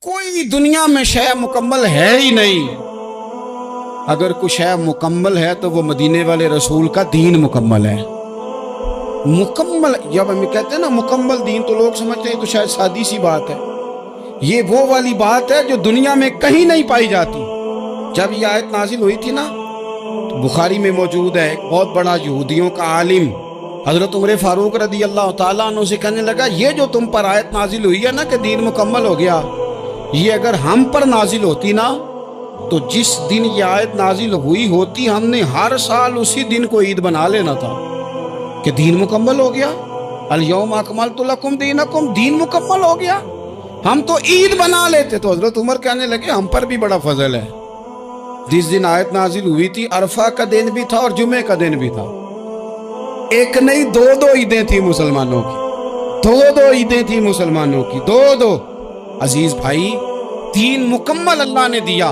کوئی دنیا میں شے مکمل ہے ہی نہیں. اگر کوئی شے مکمل ہے تو وہ مدینے والے رسول کا دین مکمل ہے. مکمل جب ہم کہتے ہیں نا مکمل دین تو لوگ سمجھتے ہیں تو شاید سادی سی بات ہے. یہ وہ والی بات ہے جو دنیا میں کہیں نہیں پائی جاتی. جب یہ آیت نازل ہوئی تھی نا تو بخاری میں موجود ہے ایک بہت بڑا یہودیوں کا عالم حضرت عمر فاروق رضی اللہ تعالیٰ عنہ سے کہنے لگا یہ جو تم پر آیت نازل ہوئی ہے نا کہ دین مکمل ہو گیا، یہ اگر ہم پر نازل ہوتی نا تو جس دن یہ آیت نازل ہوئی ہوتی ہم نے ہر سال اسی دن کو عید بنا لینا تھا کہ دین مکمل ہو گیا. الیوم اکملت لکم دینکم، دین مکمل ہو گیا. ہم تو عید بنا لیتے. تو حضرت عمر کہنے لگے ہم پر بھی بڑا فضل ہے. جس دن آیت نازل ہوئی تھی عرفہ کا دن بھی تھا اور جمعے کا دن بھی تھا. ایک نہیں دو عیدیں تھیں مسلمانوں کی، دو عیدیں تھیں مسلمانوں کی، دو. عزیز بھائی دین مکمل اللہ نے دیا.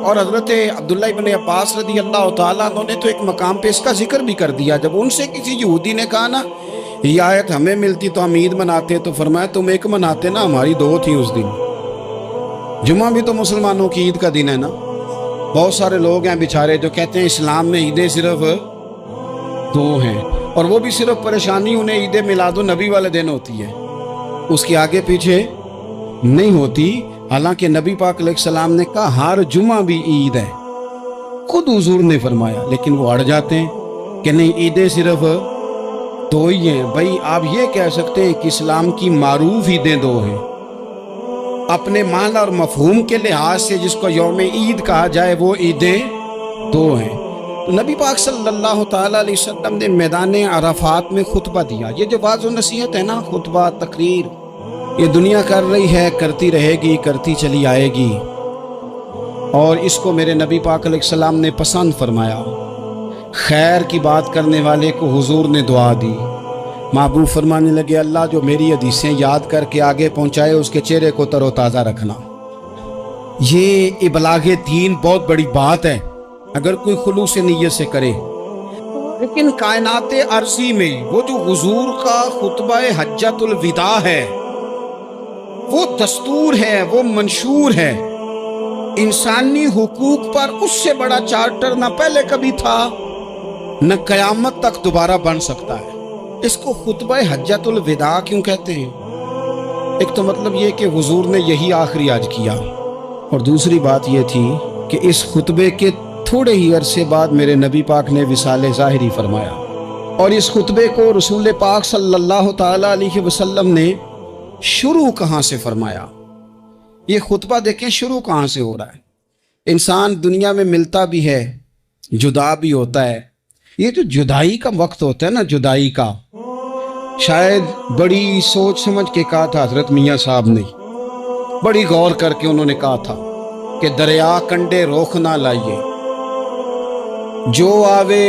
اور حضرت عبداللہ ابن عباس رضی اللہ تعالیٰ عنہ نے تو ایک مقام پہ اس کا ذکر بھی کر دیا. جب ان سے کسی یہودی نے کہا نا یہ آیت ہمیں ملتی تو ہم عید مناتے، تو فرمایا تم ایک مناتے نا، ہماری دو تھی اس دن. جمعہ بھی تو مسلمانوں کی عید کا دن ہے نا. بہت سارے لوگ ہیں بیچارے جو کہتے ہیں اسلام میں عیدیں صرف دو ہیں، اور وہ بھی صرف پریشانی انہیں عید میلاد النبی والے دن ہوتی ہے، اس کے آگے پیچھے نہیں ہوتی. حالانکہ نبی پاک علیہ السلام نے کہا ہر جمعہ بھی عید ہے، خود حضور نے فرمایا، لیکن وہ اڑ جاتے ہیں کہ نہیں عیدیں صرف دو ہی ہیں. بھائی آپ یہ کہہ سکتے ہیں کہ اسلام کی معروف عیدیں دو ہیں، اپنے معنی اور مفہوم کے لحاظ سے جس کو یوم عید کہا جائے وہ عیدیں دو ہیں. تو نبی پاک صلی اللہ تعالیٰ علیہ وسلم نے میدان عرفات میں خطبہ دیا. یہ جو واعظ و نصیحت ہے نا، خطبہ تقریر، یہ دنیا کر رہی ہے، کرتی رہے گی، کرتی چلی آئے گی، اور اس کو میرے نبی پاک علیہ السلام نے پسند فرمایا. خیر کی بات کرنے والے کو حضور نے دعا دی. محبوب فرمانے لگے اللہ جو میری حدیثیں یاد کر کے آگے پہنچائے اس کے چہرے کو تر و تازہ رکھنا. یہ ابلاغ دین بہت بڑی بات ہے اگر کوئی خلوص نیت سے کرے. لیکن کائنات ارضی میں وہ جو حضور کا خطبہ حجۃ الوداع ہے وہ دستور ہے، وہ منشور ہے. انسانی حقوق پر اس سے بڑا چارٹر نہ پہلے کبھی تھا نہ قیامت تک دوبارہ بن سکتا ہے. اس کو خطبہ حجۃ الوداع کیوں کہتے ہیں؟ ایک تو مطلب یہ کہ حضور نے یہی آخری حج کیا، اور دوسری بات یہ تھی کہ اس خطبے کے تھوڑے ہی عرصے بعد میرے نبی پاک نے وصال ظاہری فرمایا. اور اس خطبے کو رسول پاک صلی اللہ تعالیٰ علیہ وسلم نے شروع کہاں سے فرمایا؟ یہ خطبہ دیکھیں شروع کہاں سے ہو رہا ہے. انسان دنیا میں ملتا بھی ہے، جدا بھی ہوتا ہے. یہ جو جدائی کا وقت ہوتا ہے نا، جدائی کا، شاید بڑی سوچ سمجھ کے کہا تھا حضرت میاں صاحب نے، بڑی غور کر کے انہوں نے کہا تھا کہ دریا کنڈے روخ نہ لائیے، جو آوے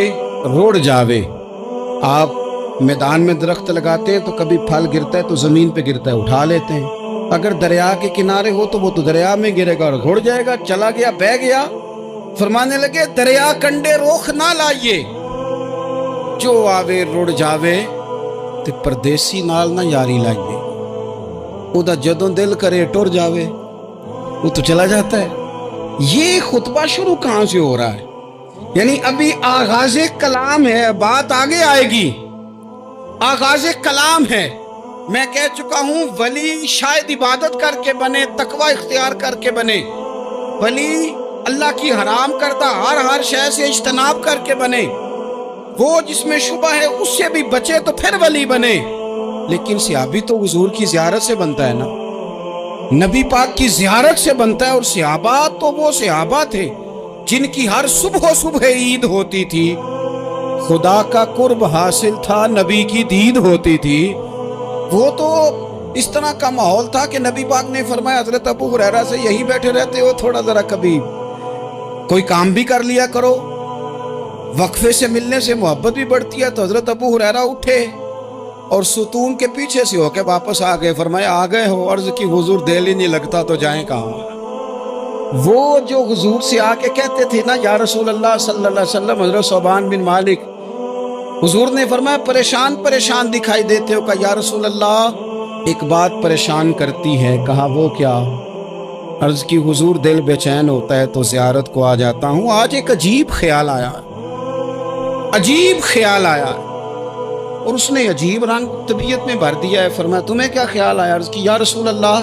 روڑ جاوے. آپ میدان میں درخت لگاتے ہیں تو کبھی پھل گرتا ہے تو زمین پہ گرتا ہے، اٹھا لیتے ہیں. اگر دریا کے کنارے ہو تو وہ تو دریا میں گرے گا اور رڑ جائے گا، چلا گیا، بہہ گیا. فرمانے لگے دریا کنڈے روخ نہ لائیے، جو آوے رڑ جاوے، تے پردیسی نال نہ یاری لائیے. او دا جدوں دل کرے ٹر جاوے، وہ تو چلا جاتا ہے. یہ خطبہ شروع کہاں سے ہو رہا ہے؟ یعنی ابھی آغاز کلام ہے، بات آگے آئے گی. آغاز کلام ہے. میں کہہ چکا ہوں ولی شاید عبادت کر کے بنے، تقوی اختیار کر کے بنے. ولی اللہ کی حرام کردہ ہر شے سے اجتناب کر کے بنے. وہ جس میں شبہ ہے اس سے بھی بچے تو پھر ولی بنے. لیکن صحابی تو حضور کی زیارت سے بنتا ہے نا، نبی پاک کی زیارت سے بنتا ہے. اور صحابہ تو وہ صحابہ تھے جن کی ہر صبح عید ہوتی تھی. خدا کا قرب حاصل تھا، نبی کی دید ہوتی تھی. وہ تو اس طرح کا ماحول تھا کہ نبی پاک نے فرمایا حضرت ابو ہریرہ سے یہی بیٹھے رہتے ہو، تھوڑا ذرا کبھی کوئی کام بھی کر لیا کرو. وقفے سے ملنے سے محبت بھی بڑھتی ہے. تو حضرت ابو ہریرہ اٹھے اور ستون کے پیچھے سے ہو کے واپس آ گئے. فرمایا آ گئے ہو؟ عرض کی حضور دل ہی نہیں لگتا تو جائیں کہاں. وہ جو حضور سے آ کے کہتے تھے نا یا رسول اللہ صلی اللہ علیہ وسلم، حضرت صوبان بن مالک، حضور نے فرمایا پریشان دکھائی دیتے ہو. کہا یا رسول اللہ ایک بات پریشان کرتی ہے. کہا وہ کیا؟ عرض کی حضور دل بے چین ہوتا ہے تو زیارت کو آ جاتا ہوں. آج ایک عجیب خیال آیا، عجیب خیال آیا، اور اس نے عجیب رنگ طبیعت میں بھر دیا ہے. فرمایا تمہیں کیا خیال آیا؟ عرض کی یا رسول اللہ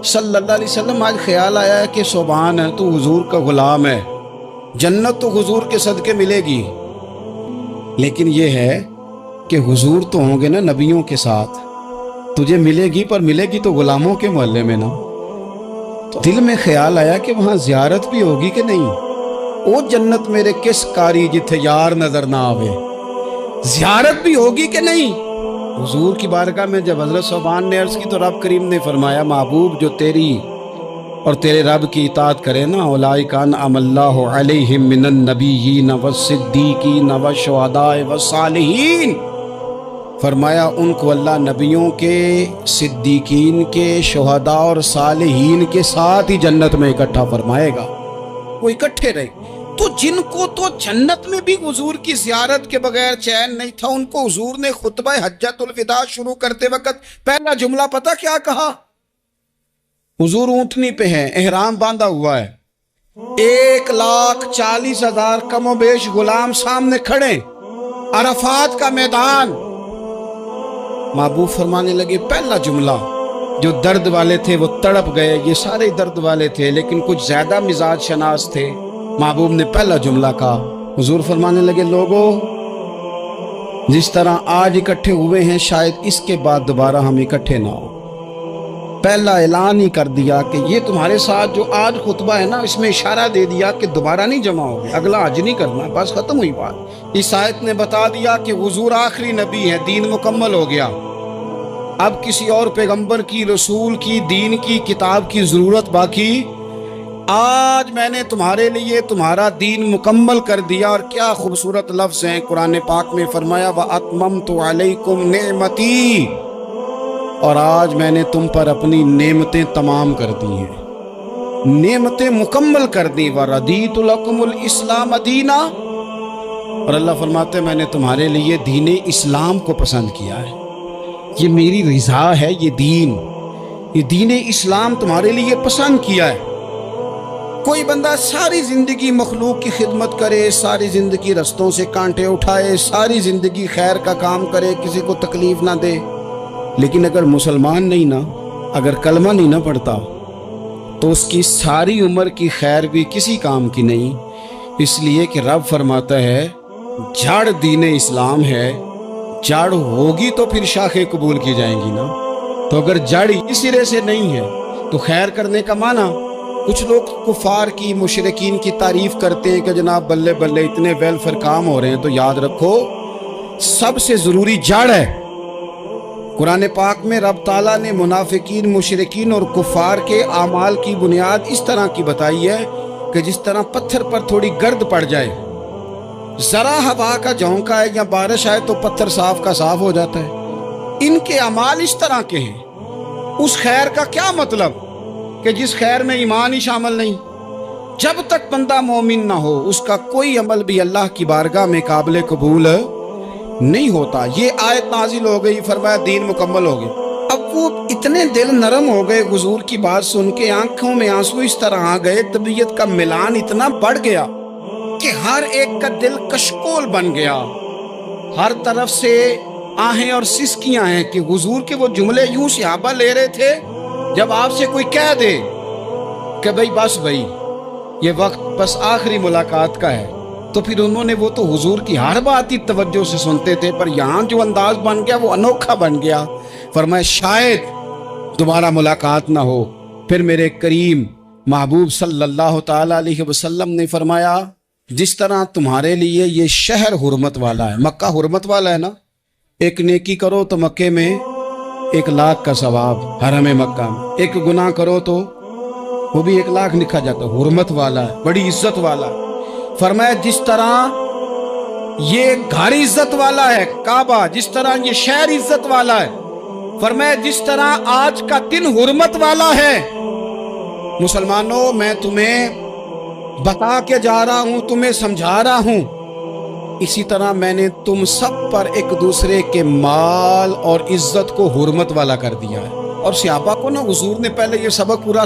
صلی اللہ علیہ وسلم آج خیال آیا ہے کہ سبحان ہے تو حضور کا غلام ہے، جنت تو حضور کے صدقے ملے گی، لیکن یہ ہے کہ حضور تو ہوں گے نا نبیوں کے ساتھ، تجھے ملے گی پر ملے گی تو غلاموں کے محلے میں نا. تو دل میں خیال آیا کہ وہاں زیارت بھی ہوگی کہ نہیں. او جنت میرے کس کاری جتھے یار نظر نہ آوے، زیارت بھی ہوگی کہ نہیں. حضور کی بارگاہ میں جب حضرت صوبان نے عرض کی تو رب کریم نے فرمایا محبوب جو تیری اور تیرے رب کی اطاعت کرے نا، اولئک انعم اللہ علیہم من النبیین والصدیقین والشہداء والصالحین، فرمایا ان کو اللہ نبیوں کے، صدیقین کے، شہداء اور صالحین کے ساتھ ہی جنت میں اکٹھا فرمائے گا. وہ اکٹھے رہے. تو جن کو تو جنت میں بھی حضور کی زیارت کے بغیر چین نہیں تھا، ان کو حضور نے خطبہ حجۃ الوداع شروع کرتے وقت پہلا جملہ پتہ کیا کہا؟ حضور اونٹنی پہ ہیں، احرام باندھا ہوا ہے، 1,40,000 کم و بیش غلام سامنے کھڑے، عرفات کا میدان. محبوب فرمانے لگے پہلا جملہ، جو درد والے تھے وہ تڑپ گئے، یہ سارے درد والے تھے لیکن کچھ زیادہ مزاج شناس تھے. محبوب نے پہلا جملہ کہا. حضور فرمانے لگے لوگوں جس طرح آج اکٹھے ہوئے ہیں شاید اس کے بعد دوبارہ ہم اکٹھے نہ ہو. پہلا اعلان ہی کر دیا کہ یہ تمہارے ساتھ جو آج خطبہ ہے نا، اس میں اشارہ دے دیا کہ دوبارہ نہیں جمع ہوگے، اگلا حج نہیں کرنا، بس ختم ہوئی بات. اس آیت نے بتا دیا کہ حضور آخری نبی ہے، دین مکمل ہو گیا، اب کسی اور پیغمبر کی، رسول کی، دین کی، کتاب کی ضرورت باقی. آج میں نے تمہارے لیے تمہارا دین مکمل کر دیا. اور کیا خوبصورت لفظ ہیں قرآن پاک میں، فرمایا وَأَتْمَمْتُ عَلَيْكُمْ نِعْمَتِي، اور آج میں نے تم پر اپنی نعمتیں تمام کر دی ہیں، نعمتیں مکمل کر دی. وَرَضِيتُ لَكُمُ الْإِسْلَامَ دِينًا، اور اللہ فرماتے ہیں میں نے تمہارے لیے دین اسلام کو پسند کیا ہے، یہ میری رضا ہے، یہ دین اسلام تمہارے لیے پسند کیا ہے. کوئی بندہ ساری زندگی مخلوق کی خدمت کرے، ساری زندگی رستوں سے کانٹے اٹھائے، ساری زندگی خیر کا کام کرے، کسی کو تکلیف نہ دے، لیکن اگر مسلمان نہیں نا، اگر کلمہ نہیں نہ پڑھتا تو اس کی ساری عمر کی خیر بھی کسی کام کی نہیں. اس لیے کہ رب فرماتا ہے جڑ دین اسلام ہے، جڑ ہوگی تو پھر شاخیں قبول کی جائیں گی نا. تو اگر جڑ اس سرے سے نہیں ہے تو خیر کرنے کا معنی. کچھ لوگ کفار کی، مشرکین کی تعریف کرتے ہیں کہ جناب بلے بلے اتنے ویلفیئر کام ہو رہے ہیں، تو یاد رکھو سب سے ضروری جڑ ہے. قرآن پاک میں رب تعالیٰ نے منافقین، مشرکین اور کفار کے اعمال کی بنیاد اس طرح کی بتائی ہے کہ جس طرح پتھر پر تھوڑی گرد پڑ جائے، ذرا ہوا کا جھونکا ہے یا بارش آئے تو پتھر صاف کا صاف ہو جاتا ہے. ان کے اعمال اس طرح کے ہیں. اس خیر کا کیا مطلب کہ جس خیر میں ایمان ہی شامل نہیں. جب تک بندہ مومن نہ ہو اس کا کوئی عمل بھی اللہ کی بارگاہ میں قابل قبول نہیں ہوتا. یہ آیت نازل ہو گئی، فرمایا دین مکمل ہو گیا. اب وہ اتنے دل نرم ہو گئے حضور کی بات سن کے، آنکھوں میں آنسو اس طرح آ گئے، طبیعت کا ملان اتنا بڑھ گیا کہ ہر ایک کا دل کشکول بن گیا. ہر طرف سے آہیں اور سسکیاں ہیں کہ حضور کے وہ جملے یوں صحابہ لے رہے تھے جب آپ سے کوئی کہہ دے کہ بھائی یہ وقت بس آخری ملاقات کا ہے، تو پھر انہوں نے وہ تو حضور کی ہر بات ہی توجہ سے سنتے تھے، پر یہاں جو انداز بن گیا وہ انوکھا بن گیا. فرمایا شاید دوبارہ ملاقات نہ ہو. پھر میرے کریم محبوب صلی اللہ تعالی علیہ وسلم نے فرمایا جس طرح تمہارے لیے یہ شہر حرمت والا ہے، مکہ حرمت والا ہے نا، ایک نیکی کرو تو مکے میں 1,00,000 کا ثواب، حرم مکہ میں ایک گناہ کرو تو وہ بھی 1,00,000 لکھا جاتا. حرمت والا ہے، بڑی عزت والا ہے. فرمایا جس طرح یہ گھر عزت والا ہے کعبہ، جس طرح یہ شہر عزت والا ہے، فرمایا جس طرح آج کا دن حرمت والا ہے. مسلمانوں میں تمہیں بتا کے جا رہا ہوں، تمہیں سمجھا رہا ہوں، اسی طرح میں نے تم سب پر ایک دوسرے کے مال اور عزت کو حرمت والا کر دیا ہے. اور صحابہ کو نا حضور نے پہلے یہ سبق پورا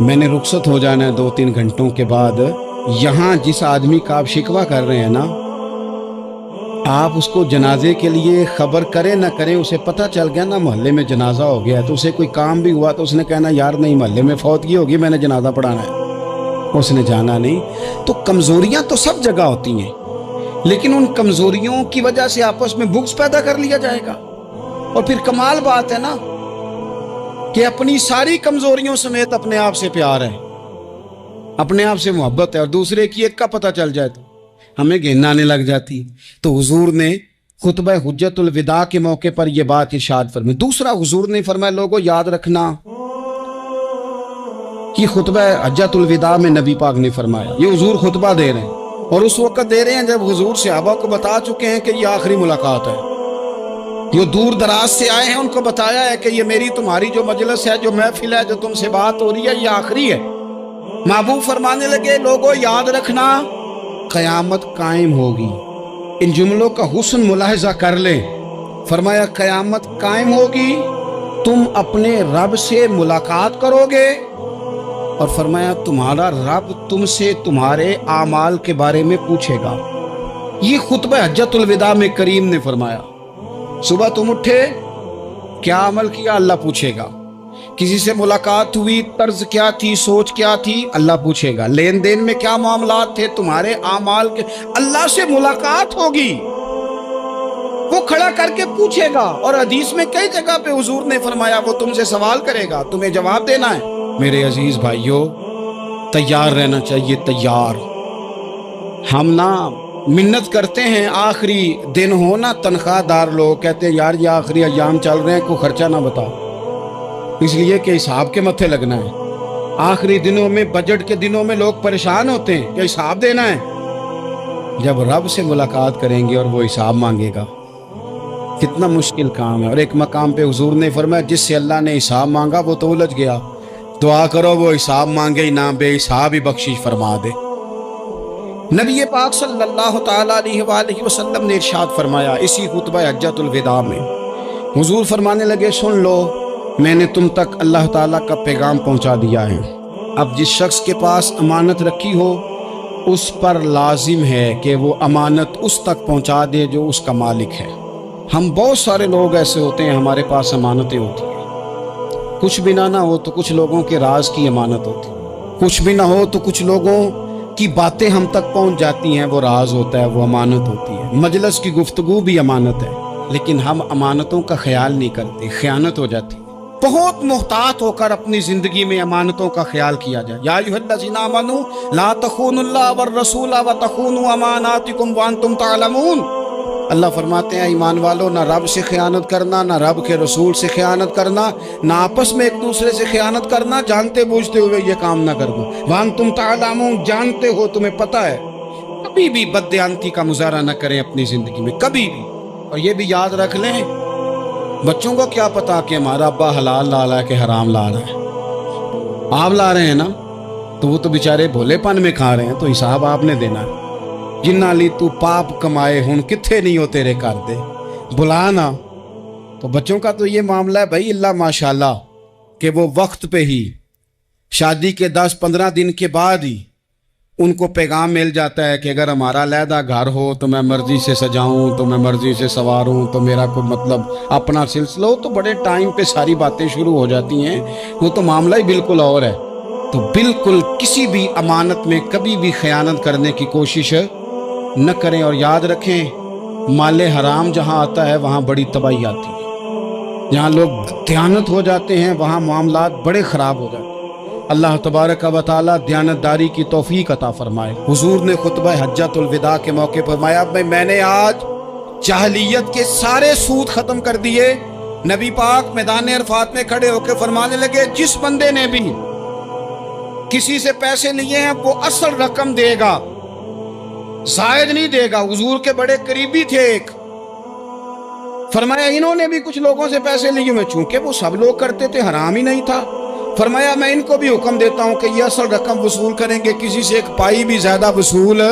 میں نے رخصت ہو جانا ہے 2-3 گھنٹوں کے بعد. یہاں جس آدمی کا آپ شکوہ کر رہے ہیں نا، آپ اس کو جنازے کے لیے خبر کریں نہ کریں، اسے پتہ چل گیا نا محلے میں جنازہ ہو گیا، تو اسے کوئی کام بھی ہوا تو اس نے کہنا یار نہیں، محلے میں فوتگی ہوگی، میں نے جنازہ پڑھانا ہے، اس نے جانا نہیں. تو کمزوریاں تو سب جگہ ہوتی ہیں، لیکن ان کمزوریوں کی وجہ سے آپس میں بغض پیدا کر لیا جائے گا. اور پھر کمال بات ہے نا کہ اپنی ساری کمزوریوں سمیت اپنے آپ سے پیار ہے، اپنے آپ سے محبت ہے، اور دوسرے کی ایک کا پتہ چل جائے تو ہمیں گھن آنے لگ جاتی. تو حضور نے خطبہ حجت الوداع کے موقع پر یہ بات ارشاد فرمائی. دوسرا حضور نے فرمایا لوگوں یاد رکھنا، یہ خطبہ حجت الوداع میں نبی پاک نے فرمایا، یہ حضور خطبہ دے رہے ہیں، اور اس وقت دے رہے ہیں جب حضور صحابہ کو بتا چکے ہیں کہ یہ آخری ملاقات ہے. جو دور دراز سے آئے ہیں ان کو بتایا ہے کہ یہ میری تمہاری جو مجلس ہے، جو محفل ہے، جو تم سے بات ہو رہی ہے، یہ آخری ہے. محبوب فرمانے لگے لوگوں یاد رکھنا قیامت قائم ہوگی. ان جملوں کا حسن ملاحظہ کر لیں. فرمایا قیامت قائم ہوگی، تم اپنے رب سے ملاقات کرو گے، اور فرمایا تمہارا رب تم سے تمہارے اعمال کے بارے میں پوچھے گا. یہ خطبہ حجت الوداع میں کریم نے فرمایا. صبح تم اٹھے، کیا عمل کیا، اللہ پوچھے گا. کسی سے ملاقات ہوئی، طرز کیا تھی، سوچ کیا تھی، اللہ پوچھے گا. لین دین میں کیا معاملات تھے، تمہارے اعمال کے، اللہ سے ملاقات ہوگی، وہ کھڑا کر کے پوچھے گا. اور حدیث میں کئی جگہ پہ حضور نے فرمایا وہ تم سے سوال کرے گا، تمہیں جواب دینا ہے. میرے عزیز بھائیوں، تیار رہنا چاہیے، تیار. ہم نا منت کرتے ہیں آخری دن ہو نا، تنخواہ دار لوگ کہتے ہیں یار یہ آخری ایام چل رہے ہیں، کوئی خرچہ نہ بتاؤ، اس لیے کہ حساب کے متھے لگنا ہے. آخری دنوں میں، بجٹ کے دنوں میں لوگ پریشان ہوتے ہیں کہ حساب دینا ہے. جب رب سے ملاقات کریں گے اور وہ حساب مانگے گا، کتنا مشکل کام ہے. اور ایک مقام پہ حضور نے فرمایا جس سے اللہ نے حساب مانگا وہ تو الجھ گیا، دعا کرو وہ حساب مانگے ہی نہ، بے حساب ہی بخشش فرما دے. نبی پاک صلی اللہ تعالیٰ علیہ وآلہ وسلم نے ارشاد فرمایا اسی خطبہ حجت الوداع میں. حضور فرمانے لگے سن لو، میں نے تم تک اللہ تعالیٰ کا پیغام پہنچا دیا ہے. اب جس شخص کے پاس امانت رکھی ہو اس پر لازم ہے کہ وہ امانت اس تک پہنچا دے جو اس کا مالک ہے. ہم بہت سارے لوگ ایسے ہوتے ہیں ہمارے پاس امانتیں ہوتی ہیں، کچھ بھی نہ ہو تو کچھ لوگوں کے راز کی امانت ہوتی ہے، کچھ بھی نہ ہو تو کچھ لوگوں کی باتیں ہم تک پہنچ جاتی ہیں، وہ راز ہوتا ہے، وہ امانت ہوتی ہے. مجلس کی گفتگو بھی امانت ہے، لیکن ہم امانتوں کا خیال نہیں کرتے، خیانت ہو جاتی. بہت محتاط ہو کر اپنی زندگی میں امانتوں کا خیال کیا جائے. یا ایھا الذین آمنوا لا تخونوا اللہ والرسول وتخونوا اماناتکم وانتم تعلمون. اللہ فرماتے ہیں ایمان والو، نہ رب سے خیانت کرنا، نہ رب کے رسول سے خیانت کرنا، نہ آپس میں ایک دوسرے سے خیانت کرنا، جانتے بوجھتے ہوئے یہ کام نہ کر دو. وانتم تعلمون، جانتے ہو، تمہیں پتہ ہے. کبھی بھی بددیانتی کا مظاہرہ نہ کریں اپنی زندگی میں، کبھی بھی. اور یہ بھی یاد رکھ لیں بچوں کو کیا پتا کہ ہمارا ابا حلال لا رہا ہے کہ حرام لا رہا ہے. آپ لا رہے ہیں نا تو وہ تو بیچارے بھولے پن میں کھا رہے ہیں، تو حساب آپ نے دینا ہے. جنہ لی تو پاپ کمائے ہن کتھے نہیں ہو تیرے کر دے بلانا. تو بچوں کا تو یہ معاملہ ہے بھائی، اللہ ماشاءاللہ کہ وہ وقت پہ ہی شادی کے 10-15 دن کے بعد ہی ان کو پیغام مل جاتا ہے کہ اگر ہمارا علیحدہ گھر ہو تو میں مرضی سے سجاؤں، تو میں مرضی سے سواروں، تو میرا کوئی مطلب اپنا سلسلہ ہو. تو بڑے ٹائم پہ ساری باتیں شروع ہو جاتی ہیں، وہ تو معاملہ ہی بالکل اور ہے. تو بالکل کسی بھی امانت میں کبھی بھی خیانت کرنے کی کوشش نہ کریں. اور یاد رکھیں مال حرام جہاں آتا ہے وہاں بڑی تباہی آتی ہے. جہاں لوگ دیانت ہو جاتے ہیں وہاں معاملات بڑے خراب ہو جاتے ہیں. اللہ تبارک و تعالیٰ دیانتداری کی توفیق عطا فرمائے. حضور نے خطبہ حجت الوداع کے موقع پر فرمایا میں نے آج جاہلیت کے سارے سود ختم کر دیے. نبی پاک میدان عرفات میں کھڑے ہو کے فرمانے لگے جس بندے نے بھی کسی سے پیسے لیے ہیں وہ اصل رقم دے گا، زائد نہیں دے گا. حضور کے بڑے قریبی تھے ایک، فرمایا انہوں نے بھی کچھ لوگوں سے پیسے لیے ہوئے، چونکہ وہ سب لوگ کرتے تھے، حرام ہی نہیں تھا. فرمایا میں ان کو بھی حکم دیتا ہوں کہ یہ اصل رقم وصول کریں گے، کسی سے ایک پائی بھی زیادہ وصول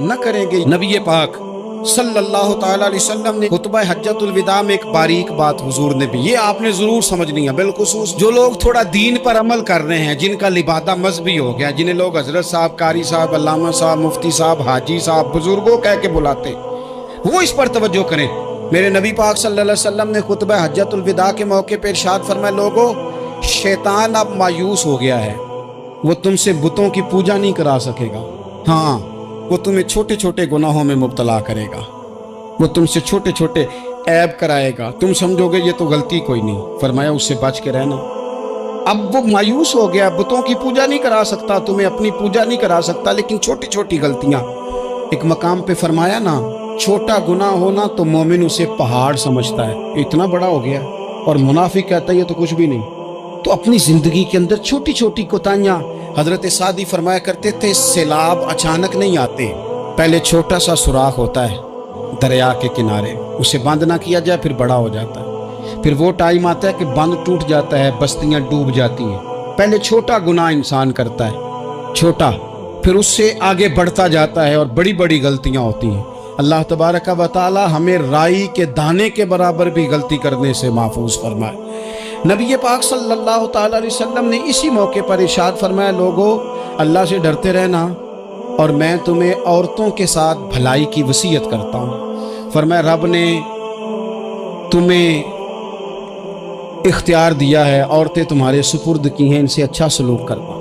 نہ کریں گے. نبی پاک صلی اللہ تعالی علیہ وسلم نے خطبہ حجۃ الوداع میں ایک باریک بات حضور نے بھی، یہ آپ نے ضرور سمجھنی ہے، بالخصوص جو لوگ تھوڑا دین پر عمل کر رہے ہیں، جن کا لبادہ مذہبی ہو گیا، جنہیں لوگ حضرت صاحب، قاری صاحب، علامہ صاحب، مفتی صاحب، حاجی صاحب، بزرگوں کہہ کے بلاتے، وہ اس پر توجہ کریں۔ میرے نبی پاک صلی اللہ علیہ وسلم نے خطبہ حجۃ الوداع کے موقع پہ ارشاد فرمایا، لوگو شیطان اب مایوس ہو گیا ہے، وہ تم سے بتوں کی پوجا نہیں کرا سکے گا، ہاں وہ تمہیں چھوٹے چھوٹے گناہوں میں مبتلا کرے گا، وہ تم سے چھوٹے چھوٹے عیب کرائے گا، تم سمجھو گے یہ تو غلطی کوئی نہیں، فرمایا اس سے بچ کے رہنا۔ اب وہ مایوس ہو گیا، بتوں کی پوجا نہیں کرا سکتا، تمہیں اپنی پوجا نہیں کرا سکتا، لیکن چھوٹی چھوٹی غلطیاں، ایک مقام پہ فرمایا نا، چھوٹا گناہ ہونا تو مومن اسے پہاڑ سمجھتا ہے، اتنا بڑا ہو گیا، اور منافق کہتا ہے یہ تو کچھ بھی نہیں۔ تو اپنی زندگی کے اندر چھوٹی چھوٹی کوتاہیاں، حضرت سعدی فرمایا کرتے تھے سیلاب اچانک نہیں آتے، پہلے چھوٹا سا سوراخ ہوتا ہے دریا کے کنارے، اسے بند نہ کیا جائے پھر بڑا ہو جاتا ہے، پھر وہ ٹائم آتا ہے کہ بند ٹوٹ جاتا ہے، بستیاں ڈوب جاتی ہیں۔ پہلے چھوٹا گناہ انسان کرتا ہے، چھوٹا، پھر اس سے آگے بڑھتا جاتا ہے اور بڑی بڑی غلطیاں ہوتی ہیں۔ اللہ تبارک و تعالی ہمیں رائی کے دانے کے برابر بھی غلطی کرنے سے محفوظ فرمائے۔ نبی پاک صلی اللہ تعالی علیہ وسلم نے اسی موقع پر ارشاد فرمایا، لوگو اللہ سے ڈرتے رہنا، اور میں تمہیں عورتوں کے ساتھ بھلائی کی وصیت کرتا ہوں۔ فرمایا رب نے تمہیں اختیار دیا ہے، عورتیں تمہارے سپرد کی ہیں، ان سے اچھا سلوک کرنا۔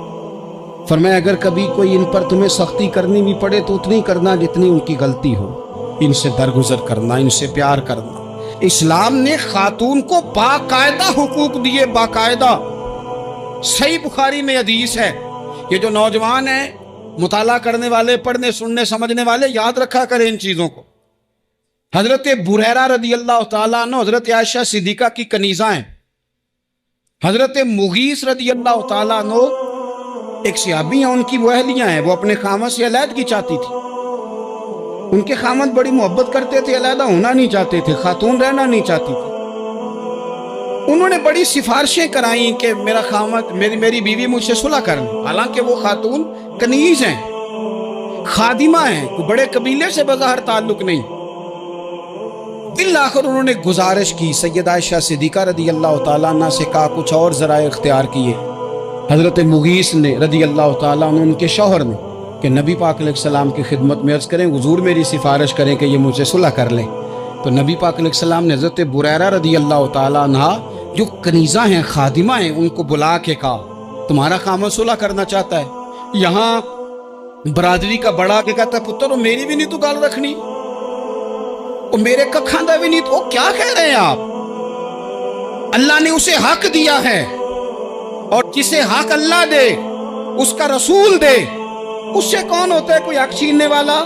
فرمایا اگر کبھی کوئی ان پر تمہیں سختی کرنی بھی پڑے تو اتنی کرنا جتنی ان کی غلطی ہو، ان سے درگزر کرنا، ان سے پیار کرنا۔ اسلام نے خاتون کو باقاعدہ حقوق دیے، باقاعدہ۔ صحیح بخاری میں حدیث ہے، یہ جو نوجوان ہیں، مطالعہ کرنے والے، پڑھنے سننے سمجھنے والے، یاد رکھا کریں ان چیزوں کو۔ حضرت بریرہ رضی اللہ تعالیٰ عنہ حضرت عائشہ صدیقہ کی کنیزہ ہیں۔ حضرت مغیث رضی اللہ تعالیٰ عنہ ایک صحابی ہیں، ان کی وہ اہلیہ ہیں، وہ اپنے خامد سے علیحدگی چاہتی تھی۔ ان کے خامد بڑی محبت کرتے تھے، علیحدہ ہونا نہیں چاہتے تھے، خاتون رہنا نہیں چاہتی تھی۔ انہوں نے بڑی سفارشیں کرائیں کہ میرا خامد، میری بیوی مجھ سے صلح کر لے، حالانکہ وہ خاتون کنیز ہیں، خادمہ ہیں، کوئی بڑے قبیلے سے بظاہر تعلق نہیں۔ بالآخر انہوں نے گزارش کی، سیدہ عائشہ صدیقہ رضی اللہ تعالیٰ عنہ سے کہا کچھ اور ذرائع اختیار کیے۔ حضرت مغیث نے رضی اللہ تعالیٰ عنہ، ان کے شوہر نے، کہ نبی پاک علیہ السلام کی خدمت میں عرض کریں حضور میری سفارش کریں کہ یہ مجھ سے صلح کر لیں۔ تو نبی پاک علیہ السلام نے حضرت بریرہ رضی اللہ تعالیٰ عنہ جو کنیزہ ہیں، خادمہ ہیں، ان کو بلا کے کہا تمہارا خامد صلح کرنا چاہتا ہے۔ یہاں برادری کا بڑا کے کہتا ہے پتر میری بھی نہیں تو گال رکھنی، اور میرے ککھاں دا بھی نہیں تو، کیا کہہ رہے ہیں آپ؟ اللہ نے اسے حق دیا ہے، اور جسے حق اللہ دے اس کا رسول دے، اس سے کون ہوتا ہے کوئی حق چھیننے والا؟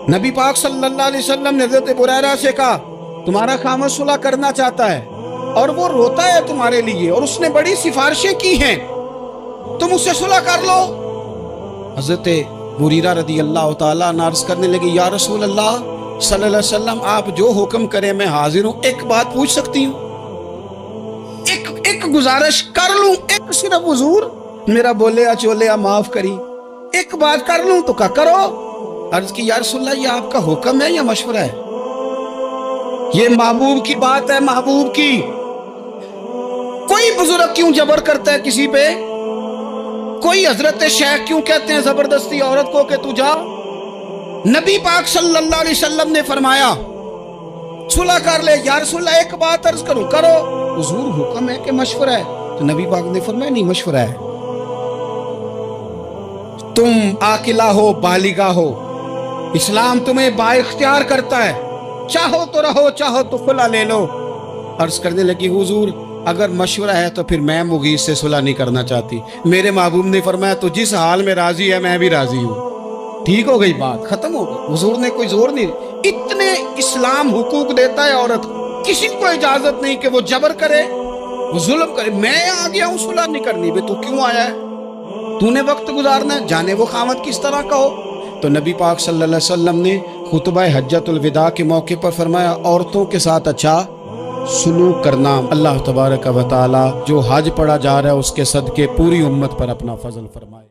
نبی پاک صلی اللہ علیہ وسلم نے حضرت بریرہ سے کہا تمہارا خامد صلح کرنا چاہتا ہے اور وہ روتا ہے تمہارے لیے، اور اس نے بڑی سفارشیں کی ہیں، تم اس سے صلح کر لو۔ حضرت بریرہ رضی اللہ تعالیٰ عنہ عرض کرنے لگی یا رسول اللہ صلی اللہ علیہ وسلم آپ جو حکم کریں میں حاضر ہوں، ایک بات پوچھ سکتی ہوں؟ ایک گزارش کر لوں؟ ایک صرف حضور میرا بولیا چولیا معاف کری، ایک بات کر لوں تو کیا کرو؟ عرض کی یا رسول اللہ یہ آپ کا حکم ہے یا مشورہ ہے؟ یہ محبوب کی بات ہے، محبوب کی۔ کوئی بزرگ کیوں جبر کرتا ہے کسی پہ؟ کوئی حضرت شیخ کیوں کہتے ہیں زبردستی عورت کو کہ تو جا؟ نبی پاک صلی اللہ علیہ وسلم نے فرمایا صلح کر لے۔ یا رسول اللہ ایک بات عرض کروں، کرو۔ حضور حکم ہے کہ مشورہ ہے؟ تو نبی پاک نے فرمایا نہیں مشورہ ہے۔ تم عاقلہ ہو، بالغہ ہو، اسلام تمہیں با اختیار کرتا ہے، چاہو تو رہو، چاہو تو خلا لے لو۔ عرض کرنے لگی حضور اگر مشورہ ہے تو پھر میں مغیث سے صلح نہیں کرنا چاہتی۔ میرے محبوب نے فرمایا تو جس حال میں راضی ہے میں بھی راضی ہوں۔ ٹھیک ہو گئی بات، ختم ہو گئی۔ حضور نے کوئی زور نہیں، اتنے اسلام حقوق دیتا ہے عورت کو، کسی کو اجازت نہیں کہ وہ جبر کرے، وہ ظلم کرے۔ میں آ گیا ہوں صلح نہیں کرنی، بے تو کیوں آیا ہے؟ تو نے وقت گزارنا ہے، جانے وہ خامد کس طرح کا ہو۔ تو نبی پاک صلی اللہ علیہ وسلم نے خطبہ حجۃ الوداع کے موقع پر فرمایا عورتوں کے ساتھ اچھا سلوک کرنا۔ اللہ تبارک و تعالی جو حج پڑھا جا رہا ہے اس کے صدقے پوری امت پر اپنا فضل فرمائے۔